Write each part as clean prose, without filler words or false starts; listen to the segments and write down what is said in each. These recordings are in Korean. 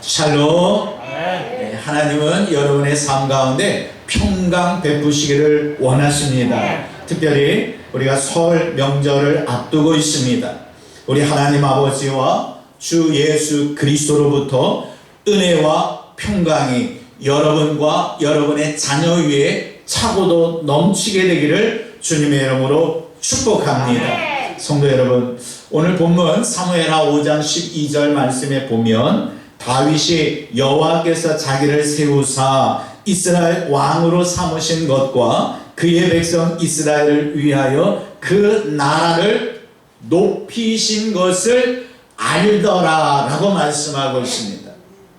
샬롬. 네, 하나님은 여러분의 삶 가운데 평강 베푸시기를 원하십니다. 특별히 우리가 설 명절을 앞두고 있습니다. 우리 하나님 아버지와 주 예수 그리스도로부터 은혜와 평강이 여러분과 여러분의 자녀 위에 차고도 넘치게 되기를 주님의 이름으로 축복합니다. 성도 여러분, 오늘 본문 사무엘하 5장 12절 말씀에 보면 다윗이 여호와께서 자기를 세우사 이스라엘 왕으로 삼으신 것과 그의 백성 이스라엘을 위하여 그 나라를 높이신 것을 알더라 라고 말씀하고 있습니다.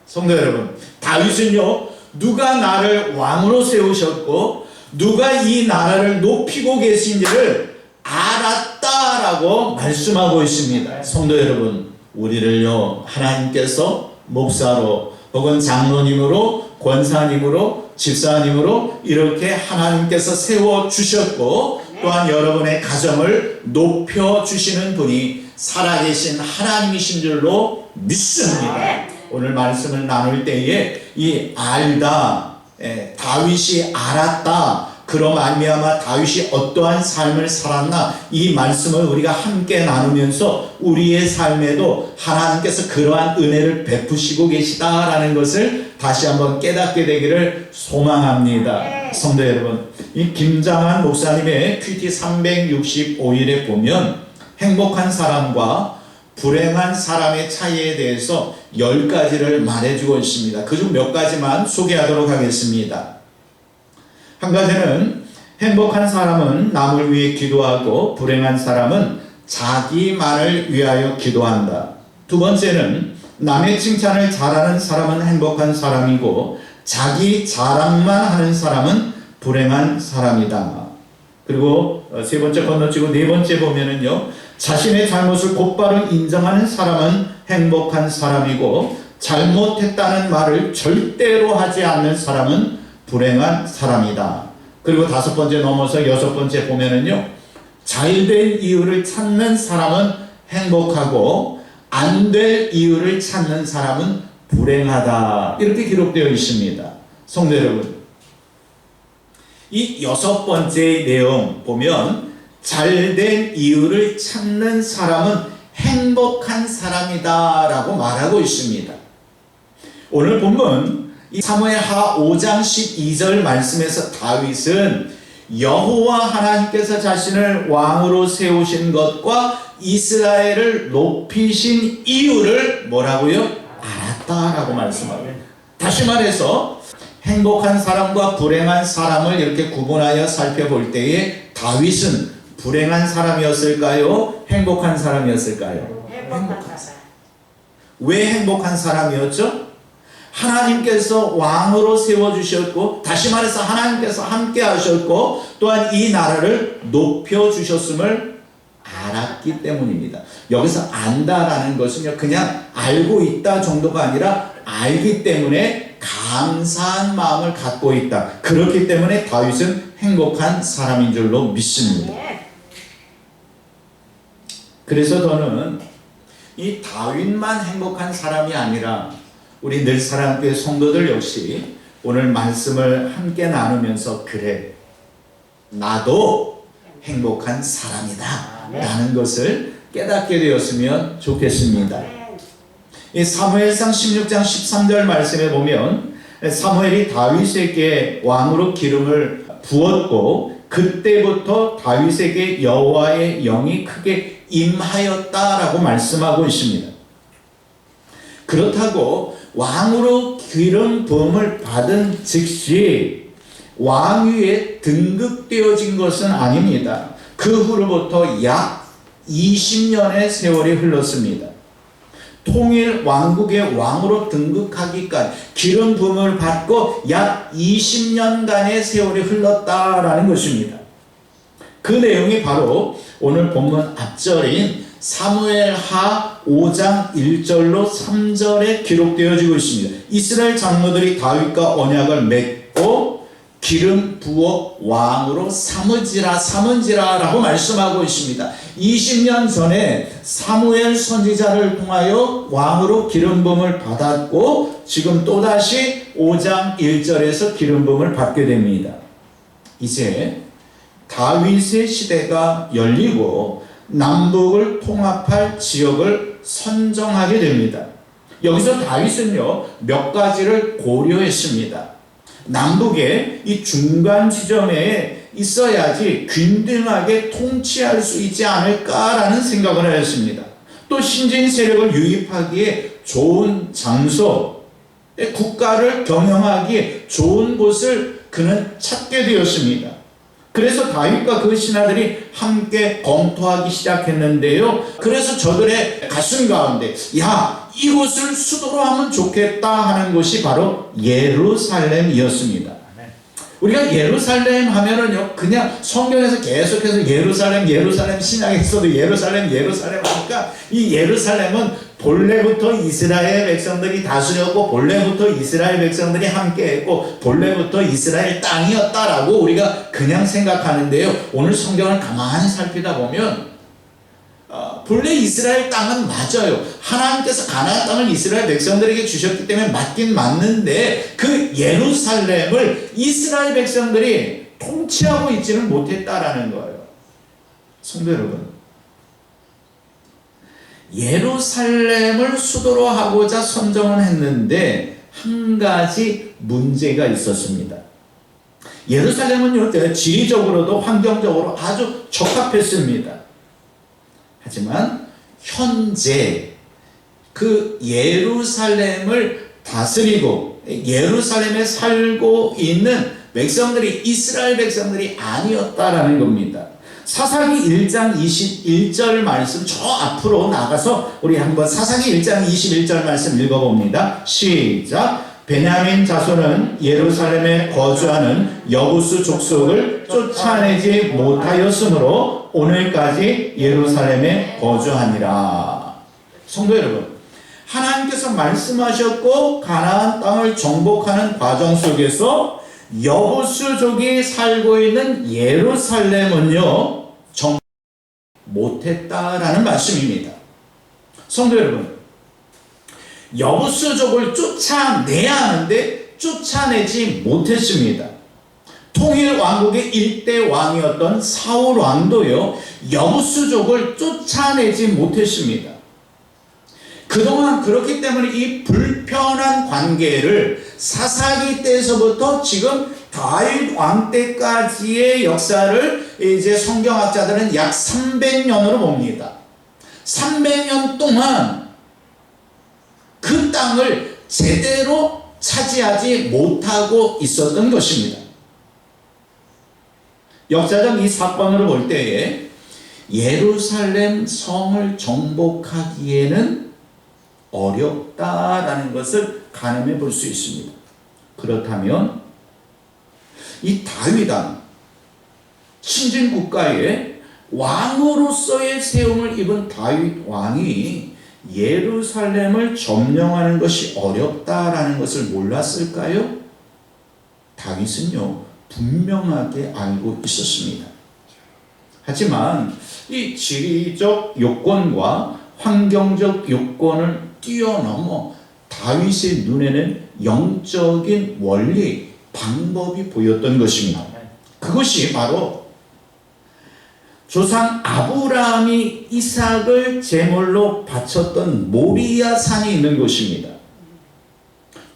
성도 여러분, 다윗은요, 누가 나를 왕으로 세우셨고 누가 이 나라를 높이고 계신지를 알았다라고 말씀하고 있습니다. 성도 여러분, 우리를요, 하나님께서 목사로 혹은 장로님으로 권사님으로 집사님으로 이렇게 하나님께서 세워주셨고 또한 여러분의 가정을 높여주시는 분이 살아계신 하나님이신 줄로 믿습니다. 오늘 말씀을 나눌 때에 이 알다, 다윗이 알았다, 그로 말미암아 다윗이 어떠한 삶을 살았나, 이 말씀을 우리가 함께 나누면서 우리의 삶에도 하나님께서 그러한 은혜를 베푸시고 계시다라는 것을 다시 한번 깨닫게 되기를 소망합니다. 성도 여러분, 이 김장한 목사님의 큐티 365일에 보면 행복한 사람과 불행한 사람의 차이에 대해서 10가지를 말해주고 있습니다. 그중 몇 가지만 소개하도록 하겠습니다. 한 가지는 행복한 사람은 남을 위해 기도하고 불행한 사람은 자기만을 위하여 기도한다. 두 번째는 남의 칭찬을 잘하는 사람은 행복한 사람이고 자기 자랑만 하는 사람은 불행한 사람이다. 그리고 세 번째 건너뛰고 네 번째 보면은요, 자신의 잘못을 곧바로 인정하는 사람은 행복한 사람이고 잘못했다는 말을 절대로 하지 않는 사람은 불행한 사람이다. 그리고 다섯 번째 넘어서 여섯 번째 보면은요, 잘될 이유를 찾는 사람은 행복하고 안 될 이유를 찾는 사람은 불행하다. 이렇게 기록되어 있습니다. 성도 여러분, 이 여섯 번째 내용 보면 잘된 이유를 찾는 사람은 행복한 사람이다 라고 말하고 있습니다. 오늘 본문 이 사무엘하 5장 12절 말씀에서 다윗은 여호와 하나님께서 자신을 왕으로 세우신 것과 이스라엘을 높이신 이유를 뭐라고요? 알았다라고 말씀합니다. 다시 말해서 행복한 사람과 불행한 사람을 이렇게 구분하여 살펴볼 때에 다윗은 불행한 사람이었을까요? 행복한 사람이었을까요? 행복한 사람. 왜 행복한 사람이었죠? 하나님께서 왕으로 세워주셨고, 다시 말해서 하나님께서 함께 하셨고, 또한 이 나라를 높여주셨음을 알았기 때문입니다. 여기서 안다라는 것은요, 그냥 알고 있다 정도가 아니라 알기 때문에 감사한 마음을 갖고 있다. 그렇기 때문에 다윗은 행복한 사람인 줄로 믿습니다. 그래서 저는 이 다윗만 행복한 사람이 아니라 우리 늘사랑교회 성도들 역시 오늘 말씀을 함께 나누면서 그래, 나도 행복한 사람이다 라는 것을 깨닫게 되었으면 좋겠습니다. 이 사무엘상 16장 13절 말씀에 보면 사무엘이 다윗에게 왕으로 기름을 부었고 그때부터 다윗에게 여호와의 영이 크게 임하였다라고 말씀하고 있습니다. 그렇다고 왕으로 기름 부음을 받은 즉시 왕위에 등극되어진 것은 아닙니다. 그 후로부터 약 20년의 세월이 흘렀습니다. 통일 왕국의 왕으로 등극하기까지 기름 부음을 받고 약 20년간의 세월이 흘렀다라는 것입니다. 그 내용이 바로 오늘 본문 앞절인 사무엘하 5장 1절로 3절에 기록되어지고 있습니다. 이스라엘 장로들이 다윗과 언약을 맺고 기름 부어 왕으로 삼은지라 라고 말씀하고 있습니다. 20년 전에 사무엘 선지자를 통하여 왕으로 기름 부음을 받았고 지금 또다시 5장 1절에서 기름 부음을 받게 됩니다. 이제 다윗의 시대가 열리고 남북을 통합할 지역을 선정하게 됩니다. 여기서 다윗은요 몇 가지를 고려했습니다. 남북의 이 중간 지점에 있어야지 균등하게 통치할 수 있지 않을까라는 생각을 하였습니다. 또 신진 세력을 유입하기에 좋은 장소, 국가를 경영하기에 좋은 곳을 그는 찾게 되었습니다. 그래서 다윗과 그 신하들이 함께 검토하기 시작했는데요. 그래서 저들의 가슴 가운데 이곳을 수도로 하면 좋겠다 하는 곳이 바로 예루살렘이었습니다. 우리가 예루살렘 하면은요 그냥 성경에서 계속해서 예루살렘 신약에서도 예루살렘 하니까 이 예루살렘은 본래부터 이스라엘 백성들이 다스렸고 본래부터 이스라엘 백성들이 함께했고 본래부터 이스라엘 땅이었다라고 우리가 그냥 생각하는데요. 오늘 성경을 가만히 살피다 보면 본래 이스라엘 땅은 맞아요. 하나님께서 가나안 땅을 이스라엘 백성들에게 주셨기 때문에 맞긴 맞는데 그 예루살렘을 이스라엘 백성들이 통치하고 있지는 못했다라는 거예요. 성도 여러분, 예루살렘을 수도로 하고자 선정을 했는데 한 가지 문제가 있었습니다. 예루살렘은요 지리적으로도 환경적으로 아주 적합했습니다. 하지만 현재 그 예루살렘을 다스리고 예루살렘에 살고 있는 백성들이 이스라엘 백성들이 아니었다라는 겁니다. 사사기 1장 21절 말씀 저 앞으로 나가서 우리 한번 사사기 1장 21절 말씀 읽어봅니다. 시작. 베냐민 자손은 예루살렘에 거주하는 여부수 족속을 쫓아내지 못하였으므로 오늘까지 예루살렘에 거주하니라. 성도 여러분, 하나님께서 말씀하셨고 가나안 땅을 정복하는 과정 속에서 여부수족이 살고 있는 예루살렘은요 정복 못했다라는 말씀입니다. 성도 여러분, 여부수족을 쫓아내야 하는데 쫓아내지 못했습니다. 통일 왕국의 일대 왕이었던 사울 왕도요 여부수족을 쫓아내지 못했습니다. 그동안 그렇기 때문에 이 불편한 관계를 사사기 때에서부터 지금 다윗 왕 때까지의 역사를 이제 성경학자들은 약 300년으로 봅니다. 300년 동안 그 땅을 제대로 차지하지 못하고 있었던 것입니다. 역사적 이 사건으로 볼 때에 예루살렘 성을 정복하기에는 어렵다라는 것을 가늠해 볼 수 있습니다. 그렇다면 이 다윗 왕, 신진 국가의 왕으로서의 세움을 입은 다윗 왕이 예루살렘을 점령하는 것이 어렵다라는 것을 몰랐을까요? 다윗은요 분명하게 알고 있었습니다. 하지만 이 지리적 요건과 환경적 요건을 뛰어넘어 다윗의 눈에는 영적인 원리, 방법이 보였던 것입니다. 그것이 바로 조상 아브라함이 이삭을 제물로 바쳤던 모리아 산이 있는 곳입니다.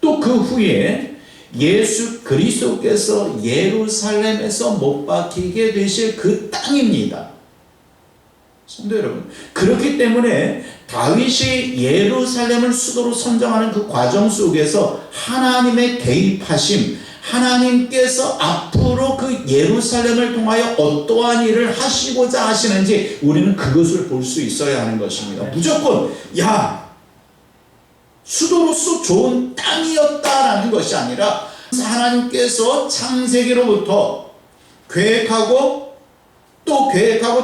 또 그 후에 예수 그리스도께서 예루살렘에서 못 박히게 되실 그 땅입니다. 성도 여러분, 그렇기 때문에 다윗이 예루살렘을 수도로 선정하는 그 과정 속에서 하나님의 개입하심, 하나님께서 앞으로 그 예루살렘을 통하여 어떠한 일을 하시고자 하시는지 우리는 그것을 볼 수 있어야 하는 것입니다. 무조건 수도로서 좋은 땅이었다라는 것이 아니라 하나님께서 창세기로부터 계획하고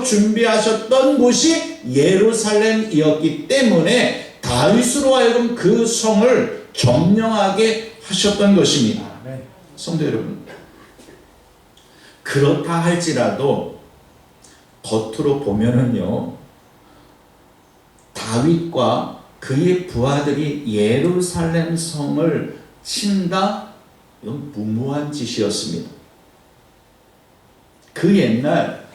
준비하셨던 곳이 예루살렘이었기 때문에 다윗으로 하여금 그 성을 점령하게 하셨던 것입니다. 성도 여러분, 그렇다 할지라도 겉으로 보면은요, 다윗과 그의 부하들이 예루살렘 성을 친다? 이건 무모한 짓이었습니다. 그 옛날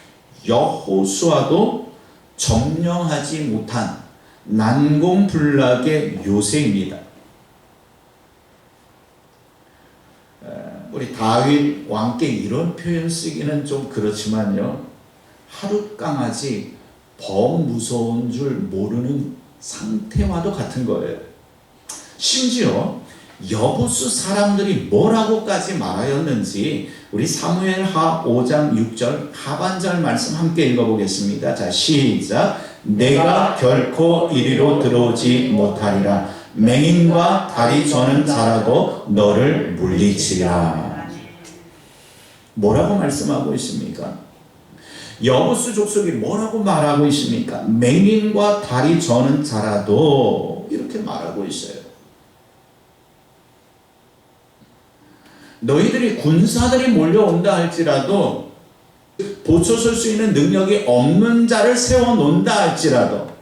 여호수아도 점령하지 못한 난공불락의 요새입니다. 우리 다윗 왕께 이런 표현 쓰기는 좀 그렇지만요, 하룻강아지 무서운 줄 모르는 상태와도 같은 거예요. 심지어 여부수 사람들이 뭐라고까지 말하였는지 우리 사무엘하 5장 6절 하반절 말씀 함께 읽어보겠습니다. 자, 시작. 내가 결코 이리로 들어오지 못하리라. 맹인과 다리 저는 자라도 너를 물리치리라. 뭐라고 말씀하고 있습니까? 여부수 족속이 뭐라고 말하고 있습니까? 맹인과 다리 저는 자라도 이렇게 말하고 있어요. 너희들이 군사들이 몰려온다 할지라도 보초설 수 있는 능력이 없는 자를 세워놓는다 할지라도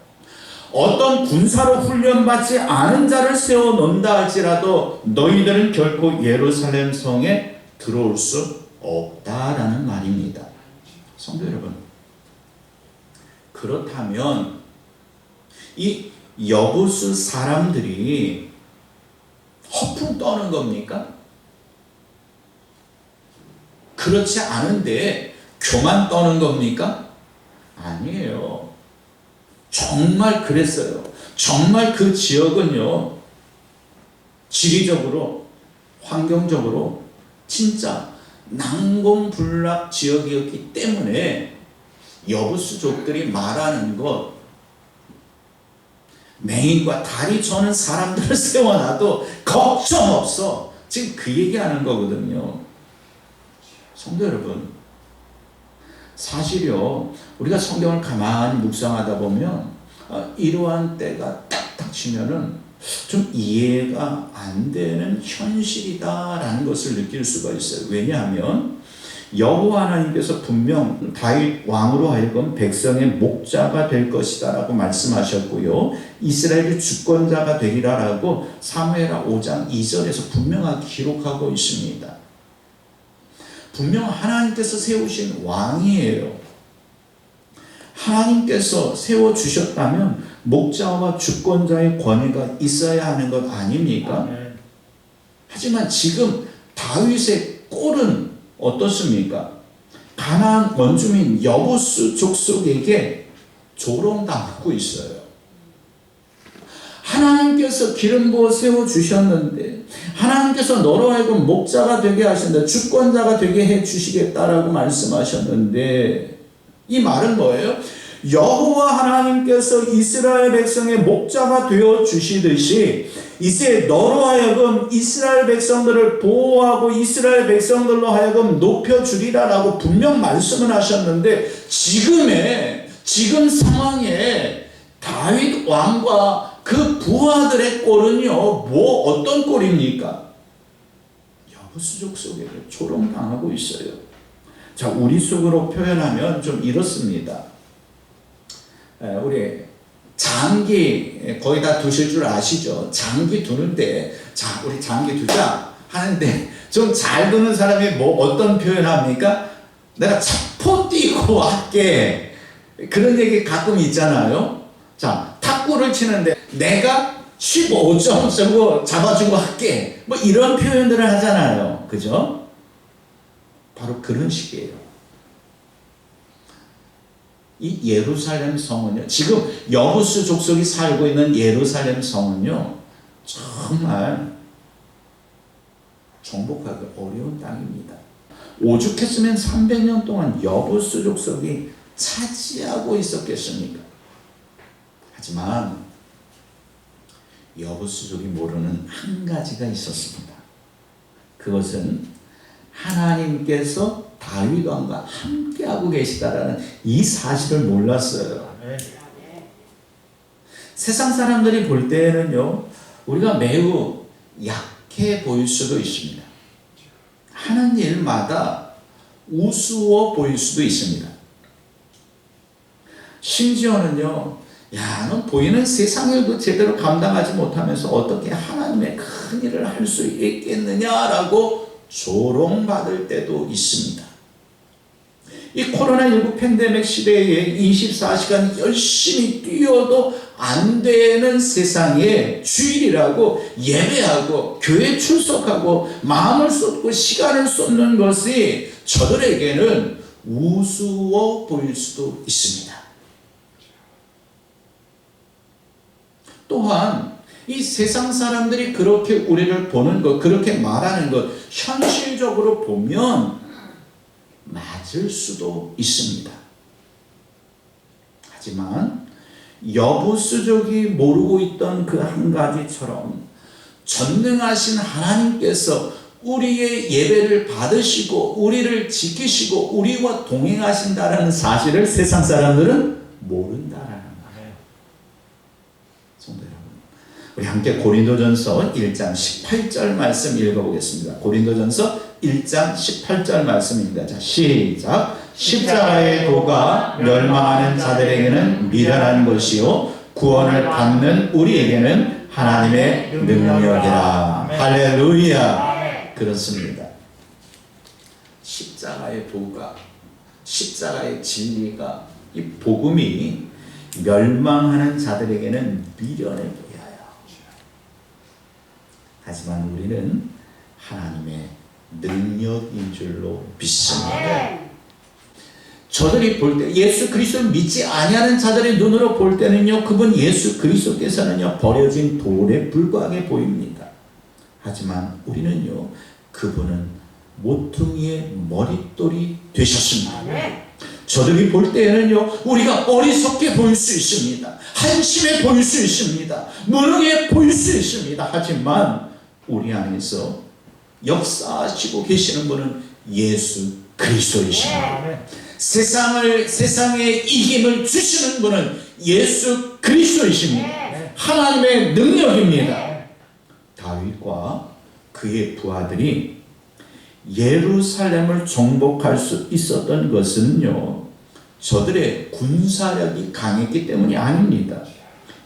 어떤 군사로 훈련받지 않은 자를 세워놓는다 할지라도 너희들은 결코 예루살렘 성에 들어올 수 없다라는 말입니다. 성도 여러분, 그렇다면 이 여부수 사람들이 허풍 떠는 겁니까? 그렇지 않은데 교만 떠는 겁니까? 아니에요. 정말 그랬어요. 정말 그 지역은요, 지리적으로, 환경적으로 진짜 난공불락 지역이었기 때문에 여부수족들이 말하는 것, 맹인과 다리 저는 사람들을 세워놔도 걱정 없어, 지금 그 얘기하는 거거든요. 성도 여러분, 사실요, 우리가 성경을 가만히 묵상하다 보면 이러한 때가 딱 닥치면은 좀 이해가 안 되는 현실이다라는 것을 느낄 수가 있어요. 왜냐하면 여호와 하나님께서 분명 다윗 왕으로 하여금 백성의 목자가 될 것이다라고 말씀하셨고요, 이스라엘의 주권자가 되리라라고 사무엘하 5장 2절에서 분명하게 기록하고 있습니다. 분명 하나님께서 세우신 왕이에요. 하나님께서 세워주셨다면 목자와 주권자의 권위가 있어야 하는 것 아닙니까? 하지만 지금 다윗의 꼴은 어떻습니까? 가나안 원주민 여부수 족속에게 조롱당하고 있어요. 하나님께서 기름 부어 세워주셨는데, 하나님께서 너로 하여금 목자가 되게 하신다, 주권자가 되게 해주시겠다라고 말씀하셨는데, 이 말은 뭐예요? 여호와 하나님께서 이스라엘 백성의 목자가 되어 주시듯이 이제 너로 하여금 이스라엘 백성들을 보호하고 이스라엘 백성들로 하여금 높여주리라라고 분명 말씀을 하셨는데, 지금 상황에 다윗 왕과 그 부하들의 꼴은요, 어떤 꼴입니까? 여부수족 속에 조롱당하고 있어요. 자, 우리 속으로 표현하면 좀 이렇습니다. 우리 장기 거의 다 두실 줄 아시죠? 장기 두는데, 자, 우리 장기 두자 하는데 좀 잘 두는 사람이 어떤 표현합니까? 내가 차포 뛰고 할게. 그런 얘기 가끔 있잖아요. 자, 탁구를 치는데 내가 15점 정도 잡아주고 할게. 이런 표현들을 하잖아요. 그죠? 바로 그런 식이에요. 이 예루살렘 성은요, 지금 여부수 족속이 살고 있는 예루살렘 성은요, 정말 정복하기 어려운 땅입니다. 오죽했으면 300년 동안 여부수 족속이 차지하고 있었겠습니까? 하지만 여부수족이 모르는 한 가지가 있었습니다. 그것은 하나님께서 다윗 왕과 함께하고 계시다라는 이 사실을 몰랐어요. 세상 사람들이 볼 때는요, 우리가 매우 약해 보일 수도 있습니다. 하는 일마다 우스워 보일 수도 있습니다. 심지어는요, 야, 너 보이는 세상 일도 제대로 감당하지 못하면서 어떻게 하나님의 큰 일을 할 수 있겠느냐라고 조롱받을 때도 있습니다. 이 코로나19 팬데믹 시대에 24시간 열심히 뛰어도 안 되는 세상에 주일이라고 예배하고 교회 출석하고 마음을 쏟고 시간을 쏟는 것이 저들에게는 우스워 보일 수도 있습니다. 또한 이 세상 사람들이 그렇게 우리를 보는 것, 그렇게 말하는 것, 현실적으로 보면 맞을 수도 있습니다. 하지만 여부수족이 모르고 있던 그 한 가지처럼 전능하신 하나님께서 우리의 예배를 받으시고 우리를 지키시고 우리와 동행하신다라는 사실을 세상 사람들은 모른다라는 거예요. 성도 여러분, 우리 함께 고린도전서 1장 18절 말씀 읽어보겠습니다. 고린도전서 1장 18절 말씀입니다. 자, 시작. 십자가의 도가 멸망하는 자들에게는 미련한 것이요 구원을 받는 우리에게는 하나님의 능력이라. 할렐루야. 그렇습니다. 십자가의 도가, 십자가의 진리가, 이 복음이 멸망하는 자들에게는 미련해 보여요. 하지만 우리는 하나님의 능력인 줄로 믿습니다. 저들이 볼 때 예수 그리스도를 믿지 아니하는 자들의 눈으로 볼 때는요, 그분 예수 그리스도께서는요 버려진 돌에 불과하게 보입니다. 하지만 우리는요, 그분은 모퉁이의 머릿돌이 되셨습니다. 저들이 볼 때에는요, 우리가 어리석게 보일 수 있습니다. 한심해 보일 수 있습니다. 무능해 보일 수 있습니다. 하지만 우리 안에서 역사하시고 계시는 분은 예수 그리스도이십니다. 세상의 이김을 주시는 분은 예수 그리스도이십니다. 하나님의 능력입니다. 다윗과 그의 부하들이 예루살렘을 정복할 수 있었던 것은요, 저들의 군사력이 강했기 때문이 아닙니다.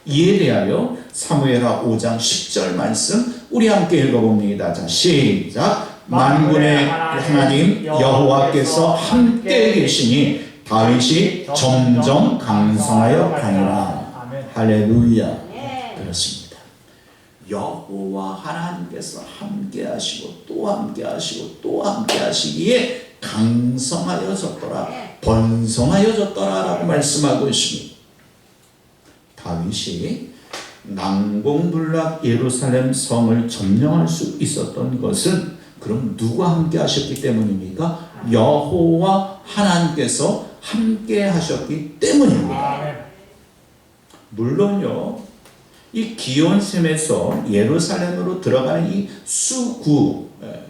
이에 대하여 사무엘하 5장 10절 말씀 우리 함께 읽어봅니다. 자, 시작. 만군의 하나님 여호와께서 함께 계시니 다윗이 점점 강성하여 가니라. 할렐루야. 그렇습니다. 여호와 하나님께서 함께 하시고 또 함께 하시고 또 함께 하시기에 강성하여졌더라, 번성하여졌더라 라고 말씀하고 있습니다. 다윗이 난공불락 예루살렘 성을 점령할 수 있었던 것은 그럼 누가 함께 하셨기 때문입니까? 여호와 하나님께서 함께 하셨기 때문입니다. 물론요, 이 기온샘에서 예루살렘으로 들어가는 이 수구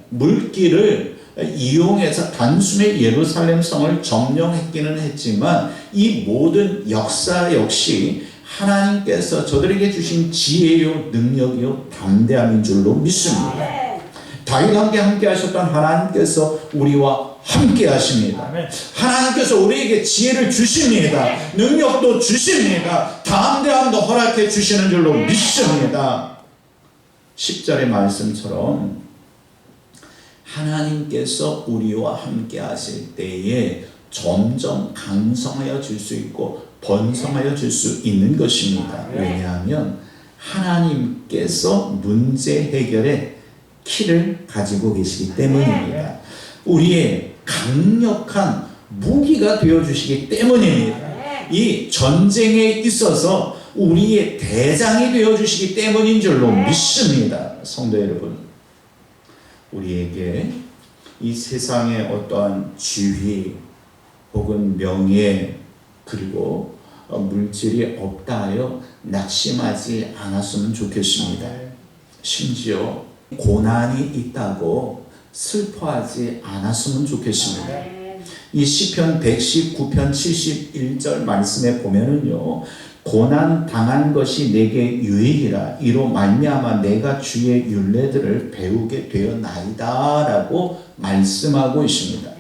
물길을 이용해서 단숨에 예루살렘 성을 점령했기는 했지만 이 모든 역사 역시 하나님께서 저들에게 주신 지혜요 능력이요 담대함인 줄로 믿습니다. 다윗과 함께 하셨던 하나님께서 우리와 함께 하십니다. 하나님께서 우리에게 지혜를 주십니다. 능력도 주십니다. 담대함도 허락해 주시는 줄로 믿습니다. 10절의 말씀처럼 하나님께서 우리와 함께 하실 때에 점점 강성하여 줄 수 있고 번성하여 줄 수 있는 것입니다. 왜냐하면 하나님께서 문제 해결에 키를 가지고 계시기 때문입니다. 우리의 강력한 무기가 되어주시기 때문입니다. 이 전쟁에 있어서 우리의 대장이 되어주시기 때문인 줄로 믿습니다. 성도 여러분, 우리에게 이 세상의 어떠한 지위 혹은 명예 그리고 물질이 없다 하여 낙심하지 않았으면 좋겠습니다. 심지어 고난이 있다고 슬퍼하지 않았으면 좋겠습니다. 이 시편 119편 71절 말씀에 보면은요, 고난 당한 것이 내게 유익이라 이로 말미암아 내가 주의 율례들을 배우게 되었나이다 라고 말씀하고 있습니다.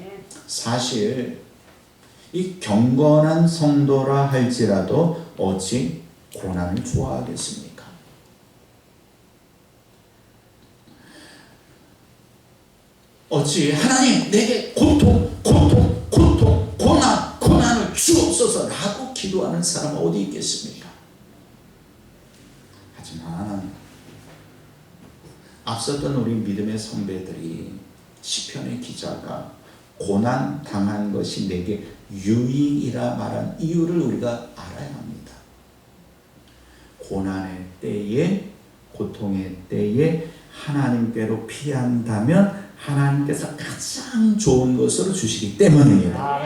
사실 이 경건한 성도라 할지라도 어찌 고난을 좋아하겠습니까? 어찌 하나님 내게 고난을 주옵소서 라고 기도하는 사람은 어디 있겠습니까? 하지만 앞섰던 우리 믿음의 선배들이 시편의 기자가 고난 당한 것이 내게 유익이라 말한 이유를 우리가 알아야 합니다. 고난의 때에, 고통의 때에 하나님께로 피한다면 하나님께서 가장 좋은 것으로 주시기 때문입니다.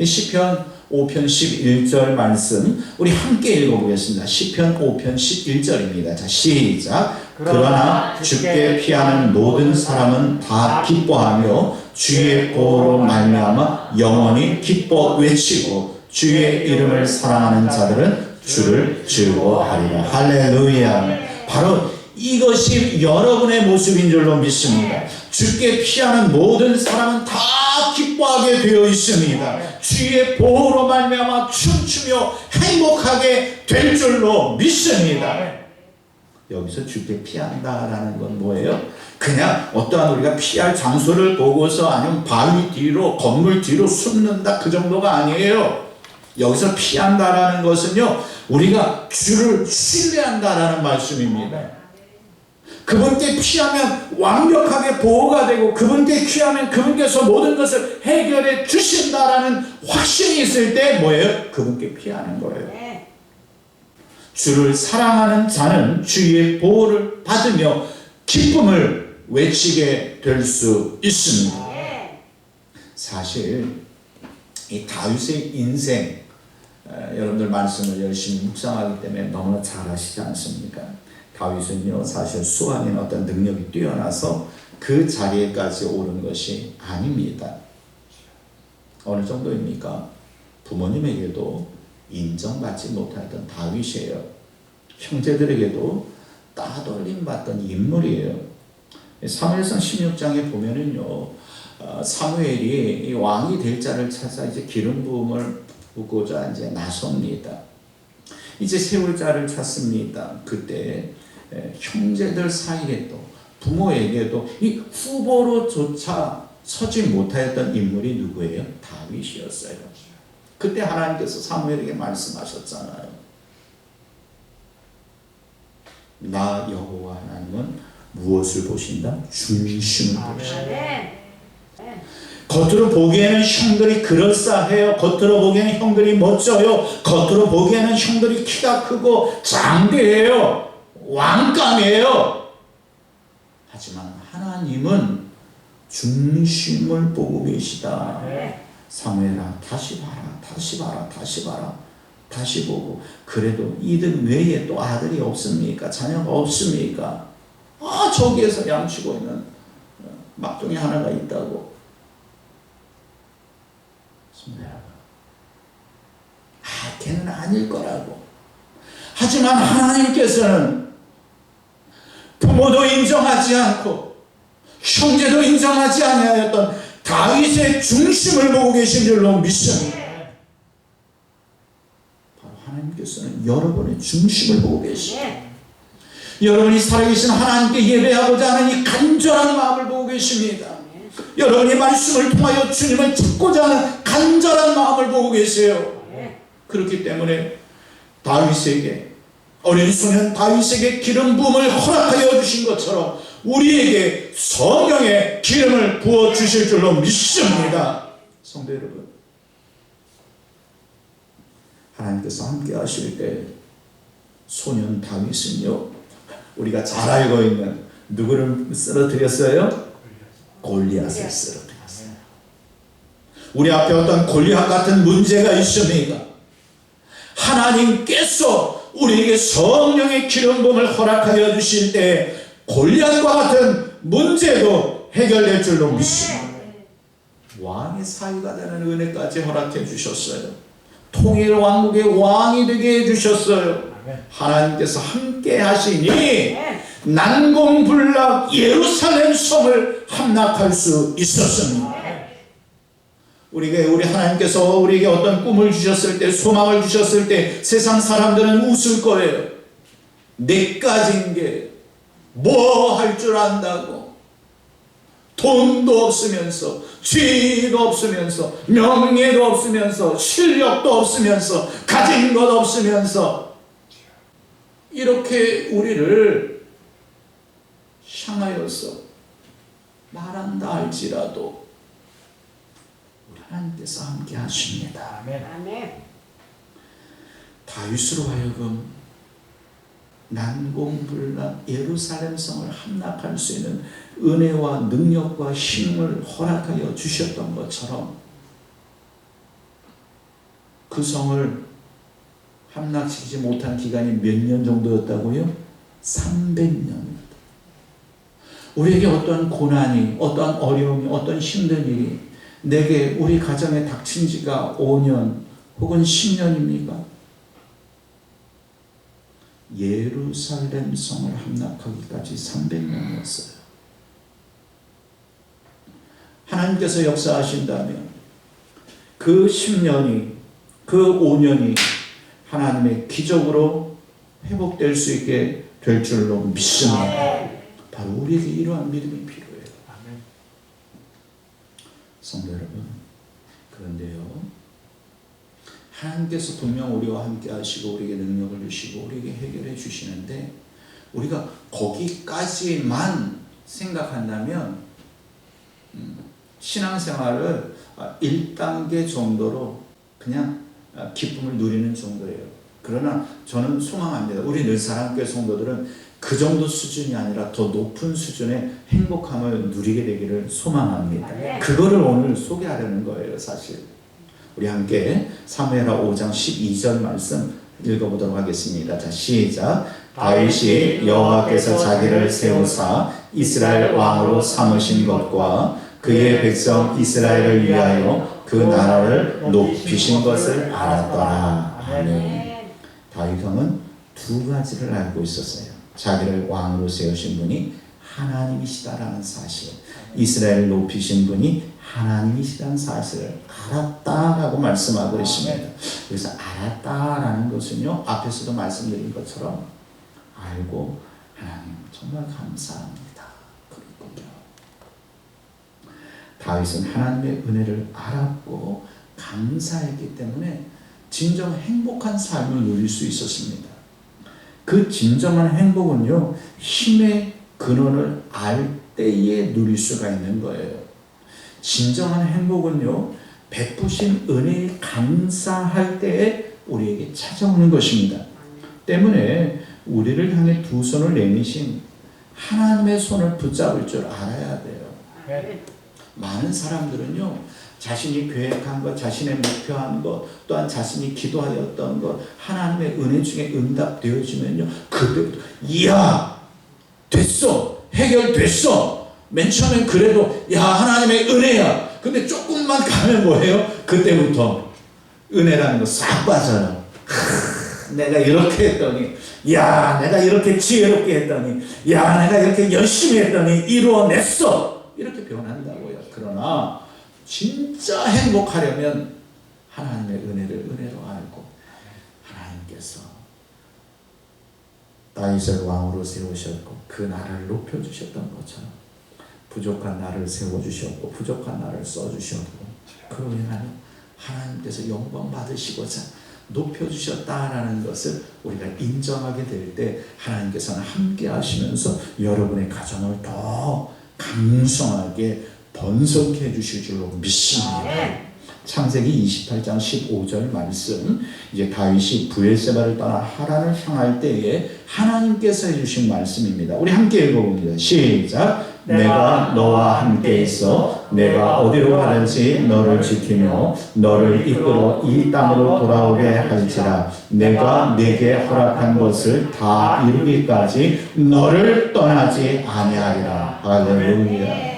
시편 5편 11절 말씀 우리 함께 읽어보겠습니다. 시편 5편 11절입니다. 자, 시작. 그러나 주께 피하는 모든 사람은 다 기뻐하며 주의 보호로 말미암아 영원히 기뻐 외치고 주의 이름을 사랑하는 자들은 주를 즐거워하리라. 할렐루야. 바로 이것이 여러분의 모습인 줄로 믿습니다. 주께 피하는 모든 사람은 다 기뻐하게 되어 있습니다. 주의 보호로 말미암아 춤추며 행복하게 될 줄로 믿습니다. 여기서 주께 피한다라는 건 뭐예요? 그냥 어떠한 우리가 피할 장소를 보고서 아니면 바위 뒤로 건물 뒤로 숨는다 그 정도가 아니에요. 여기서 피한다라는 것은요 우리가 주를 신뢰한다라는 말씀입니다. 그분께 피하면 완벽하게 보호가 되고 그분께 피하면 그분께서 모든 것을 해결해 주신다라는 확신이 있을 때 뭐예요? 그분께 피하는 거예요. 주를 사랑하는 자는 주의 보호를 받으며 기쁨을 외치게 될 수 있습니다. 사실 이 다윗의 인생 여러분들 말씀을 열심히 묵상하기 때문에 너무나 잘 아시지 않습니까? 다윗은요 사실 수많은 어떤 능력이 뛰어나서 그 자리에까지 오른 것이 아닙니다. 어느 정도입니까? 부모님에게도 인정받지 못하던 다윗이에요. 형제들에게도 따돌림 받던 인물이에요. 사무엘상 16장에 보면은요 사무엘이 왕이 될 자를 찾아 이제 기름 부음을 붓고자 이제 나섭니다. 이제 세울 자를 찾습니다. 그때 형제들 사이에도 부모에게도 이 후보로조차 서지 못하였던 인물이 누구예요? 다윗이었어요. 그때 하나님께서 사무엘에게 말씀하셨잖아요. 나 여호와 하나님은 무엇을 보신다? 중심을 보신다. 겉으로 보기에는 형들이 그럴싸해요. 겉으로 보기에는 형들이 멋져요. 겉으로 보기에는 형들이 키가 크고 장대해요. 왕감이에요. 하지만 하나님은 중심을 보고 계시다. 사무엘아 다시 봐라. 다시 보고 그래도 이들 외에 또 아들이 없습니까? 자녀가 없습니까? 저기에서 양치고 있는 막둥이 하나가 있다고. 걔는 아닐 거라고. 하지만 하나님께서는 부모도 인정하지 않고 형제도 인정하지 아니하였던 다윗의 중심을 보고 계신 줄로 믿습니다. 바로 하나님께서는 여러분의 중심을 보고 계십니다. 여러분이 살아계신 하나님께 예배하고자 하는 이 간절한 마음을 보고 계십니다. 여러분이 말씀을 통하여 주님을 찾고자 하는 간절한 마음을 보고 계세요. 그렇기 때문에 다윗에게 어린 소년 다윗에게 기름 부음을 허락하여 주신 것처럼 우리에게 성령의 기름을 부어 주실 줄로 믿습니다. 성도 여러분, 하나님께서 함께 하실 때 소년 다윗은요 우리가 잘 알고 있는 누구를 쓰러뜨렸어요? 골리앗을 쓰러뜨렸어요. 우리 앞에 어떤 골리앗 같은 문제가 있습니까? 하나님께서 우리에게 성령의 기름 부음을 허락하여 주실 때 골리앗과 같은 문제도 해결될 줄로 믿습니다. 왕의 사위가 되는 은혜까지 허락해 주셨어요. 통일 왕국의 왕이 되게 해주셨어요. 하나님께서 함께 하시니 난공불락 예루살렘 성을 함락할 수 있었습니다. 우리 하나님께서 우리에게 어떤 꿈을 주셨을 때, 소망을 주셨을 때 세상 사람들은 웃을 거예요. 내 가진 게 뭐 할 줄 안다고, 돈도 없으면서, 지위도 없으면서, 명예도 없으면서, 실력도 없으면서, 가진 것 없으면서, 이렇게 우리를 향하여서 말한다 할지라도 하나님께서 함께 하십니다. 아멘. 다윗으로 하여금 난공불락 예루살렘 성을 함락할 수 있는 은혜와 능력과 힘을 허락하여 주셨던 것처럼 그 성을 함락시키지 못한 기간이 몇 년 정도였다고요? 300년. 우리에게 어떤 고난이, 어떤 어려움이, 어떤 힘든 일이 내게 우리 가정에 닥친 지가 5년 혹은 10년입니까? 예루살렘 성을 함락하기까지 300년이었어요. 하나님께서 역사하신다면 그 10년이, 그 5년이 하나님의 기적으로 회복될 수 있게 될 줄로 믿습니다. 바로 우리에게 이러한 믿음이 필요해요. 성도 여러분, 그런데요, 하나님께서 분명 우리와 함께 하시고 우리에게 능력을 주시고 우리에게 해결해 주시는데 우리가 거기까지만 생각한다면 신앙생활을 1단계 정도로 그냥 기쁨을 누리는 정도예요. 그러나 저는 소망합니다. 우리 늘사랑교회 성도들은 그 정도 수준이 아니라 더 높은 수준의 행복함을 누리게 되기를 소망합니다. 그거를 오늘 소개하려는 거예요, 사실. 우리 함께 사무엘하 5장 12절 말씀 읽어보도록 하겠습니다. 자, 시작. 다윗이 여호와께서 자기를 세우사 이스라엘 왕으로 삼으신 것과 그의 백성 이스라엘을 위하여 그 나라를 높이신 것을 알았더라. 아멘. 다윗 왕은 두 가지를 알고 있었어요. 자기를 왕으로 세우신 분이 하나님이시다라는 사실, 이스라엘을 높이신 분이 하나님이시라는 사실을 알았다라고 말씀하고 있습니다. 그래서 알았다라는 것은요, 앞에서도 말씀드린 것처럼 알고 하나님 정말 감사합니다. 그렇군요. 다윗은 하나님의 은혜를 알았고 감사했기 때문에 진정 행복한 삶을 누릴 수 있었습니다. 그 진정한 행복은요, 힘의 근원을 알 때에 누릴 수가 있는 거예요. 진정한 행복은요, 베푸신 은혜에 감사할 때에 우리에게 찾아오는 것입니다. 때문에 우리를 향해 두 손을 내미신 하나님의 손을 붙잡을 줄 알아야 돼요. 많은 사람들은요, 자신이 계획한 것, 자신의 목표한 것, 또한 자신이 기도하였던 것, 하나님의 은혜 중에 응답되어지면요, 그때부터 이야 됐어, 해결됐어. 맨 처음엔 그래도 야 하나님의 은혜야. 근데 조금만 가면 뭐예요? 그때부터 은혜라는 거 싹 빠져요. 내가 이렇게 했더니, 야 내가 이렇게 지혜롭게 했더니, 야 내가 이렇게 열심히 했더니 이루어냈어. 이렇게 변한다고요. 그러나 진짜 행복하려면 하나님의 은혜를 은혜로 알고 하나님께서 다윗을 왕으로 세우셨고 그 나라를 높여주셨던 것처럼 부족한 나를 세워주셨고 부족한 나를 써주셨고 그로 인하여 하나님께서 영광 받으시고자 높여주셨다라는 것을 우리가 인정하게 될 때 하나님께서는 함께 하시면서 여러분의 가정을 더 강성하게 번성해 주실 줄로 믿습니다. 창세기 28장 15절 말씀, 이제 다윗이 브엘세바를 떠나 하란을 향할 때에 하나님께서 해주신 말씀입니다. 우리 함께 읽어봅니다. 시작. 내가 너와 함께 있어 내가 어디로 가든지 너를 지키며 너를 이끌어 이 땅으로 돌아오게 할지라. 내가 네게 허락한 것을 다 이루기까지 너를 떠나지 아니하리라. 할렐루야.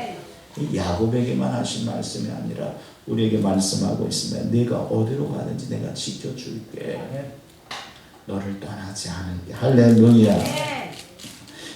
야곱에게만 하신 말씀이 아니라 우리에게 말씀하고 있습니다. 네가 어디로 가든지 내가 지켜줄게. 너를 떠나지 않을게. 할렐루야.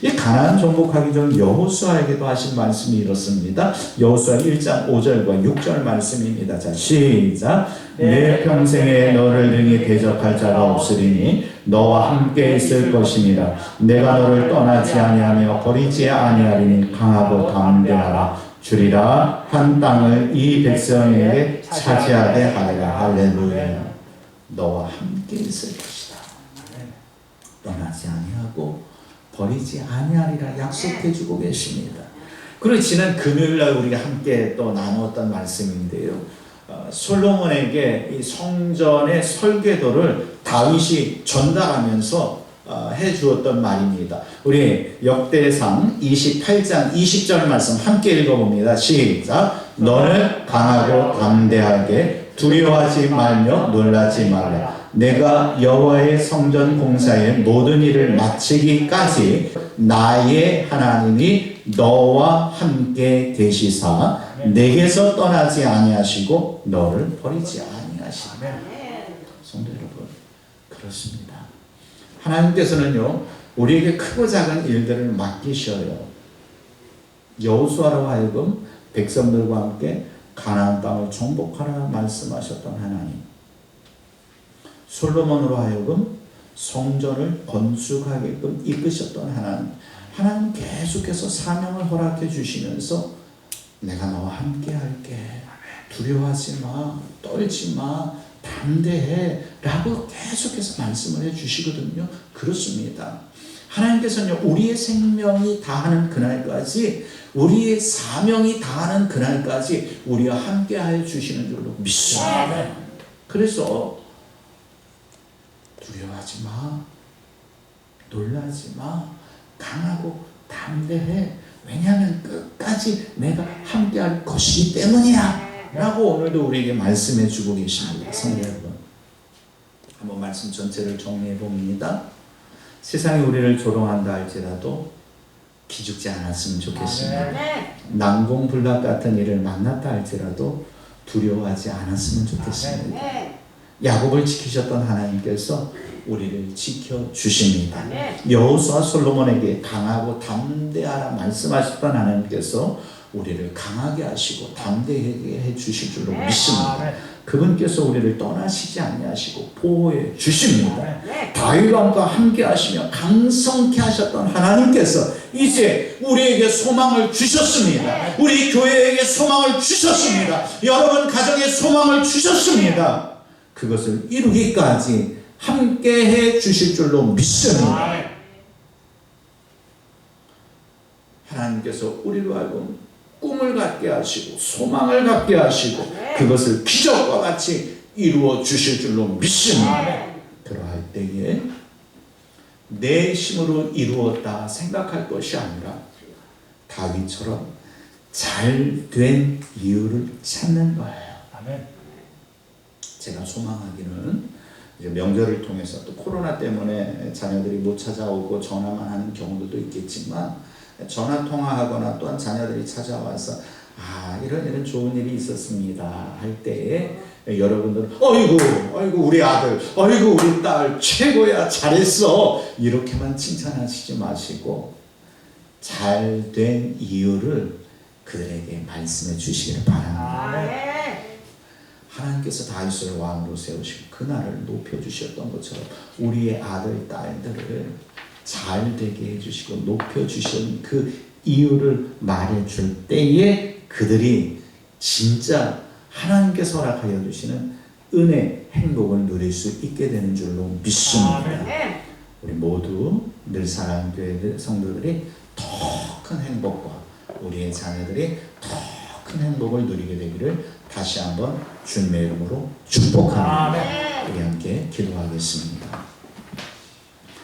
이 가나안 정복하기 전 여호수아에게도 하신 말씀이 이렇습니다. 여호수아 1장 5절과 6절 말씀입니다. 자, 시작. 내 평생에 너를 능히 대적할 자가 없으리니 너와 함께 있을 것이니라. 내가 너를 떠나지 아니하며 버리지 아니하리니 강하고 담대하라. 주리라. 한 땅을 이 백성에게 차지하게 하리라. 할렐루야. 너와 함께 있을 것이다. 떠나지 아니하고 버리지 아니하리라 약속해주고 계십니다. 그리고 지난 금요일날 우리가 함께 또 나누었던 말씀인데요. 솔로몬에게 이 성전의 설계도를 다윗이 전달하면서 해주었던 말입니다. 우리 역대상 28장 20절 말씀 함께 읽어봅니다. 시작. 너는 강하고 담대하게 두려워하지 말며 놀라지 말라. 내가 여호와의 성전 공사의 모든 일을 마치기까지 나의 하나님이 너와 함께 계시사 내게서 떠나지 아니하시고 너를 버리지 아니하시라. 성도 여러분, 그렇습니다. 하나님께서는요 우리에게 크고 작은 일들을 맡기셔요. 여호수아로 하여금 백성들과 함께 가나안 땅을 정복하라 말씀하셨던 하나님, 솔로몬으로 하여금 성전을 건축하게끔 이끄셨던 하나님, 하나님 계속해서 사명을 허락해 주시면서 내가 너와 함께 할게, 두려워하지 마, 떨지 마, 담대해 라고 계속해서 말씀을 해 주시거든요. 그렇습니다. 하나님께서는 우리의 생명이 다하는 그날까지, 우리의 사명이 다하는 그날까지 우리와 함께 하여 주시는 줄로 믿습니다. 그래서 두려워하지 마, 놀라지 마, 강하고 담대해. 왜냐하면 끝까지 내가 함께 할 것이기 때문이야 라고 오늘도 우리에게 말씀해 주고 계십니다. 성도 여러분, 한번 말씀 전체를 정리해 봅니다. 세상이 우리를 조롱한다 할지라도 기죽지 않았으면 좋겠습니다. 난공불락 같은 일을 만났다 할지라도 두려워하지 않았으면 좋겠습니다. 야곱을 지키셨던 하나님께서 우리를 지켜주십니다. 여호수아 솔로몬에게 강하고 담대하라 말씀하셨던 하나님께서 우리를 강하게 하시고 담대하게 해주실 줄로 믿습니다. 그분께서 우리를 떠나시지 아니하시고 보호해 주십니다. 다윗과 함께 하시며 강성케 하셨던 하나님께서 이제 우리에게 소망을 주셨습니다. 우리 교회에게 소망을 주셨습니다. 여러분 가정에 소망을 주셨습니다. 그것을 이루기까지 함께 해 주실 줄로 믿습니다. 하나님께서 우리로 하여금 꿈을 갖게 하시고 소망을 갖게 하시고 그것을 기적과 같이 이루어 주실 줄로 믿습니다. 그러할 때에 내 힘으로 이루었다 생각할 것이 아니라 다윗처럼 잘된 이유를 찾는 거예요. 제가 소망하기는 이제 명절을 통해서 또 코로나 때문에 자녀들이 못 찾아오고 전화만 하는 경우도 있겠지만 전화 통화하거나 또한 자녀들이 찾아와서 이런 좋은 일이 있었습니다 할 때에 여러분들은 어이구 우리 아들, 어이구 우리 딸 최고야, 잘했어 이렇게만 칭찬하시지 마시고 잘된 이유를 그들에게 말씀해 주시기를 바랍니다. 하나님께서 다윗을 왕으로 세우시고 그 나라를 높여주셨던 것처럼 우리의 아들, 딸들을 잘되게 해주시고 높여주신 그 이유를 말해줄 때에 그들이 진짜 하나님께서 허락하여 주시는 은혜, 행복을 누릴 수 있게 되는 줄로 믿습니다. 우리 모두 늘 사랑교회 성도들이 더 큰 행복과 우리의 자녀들이 더 큰 행복을 누리게 되기를 다시 한번 주님의 이름으로 축복합니다. 우리 함께 기도하겠습니다.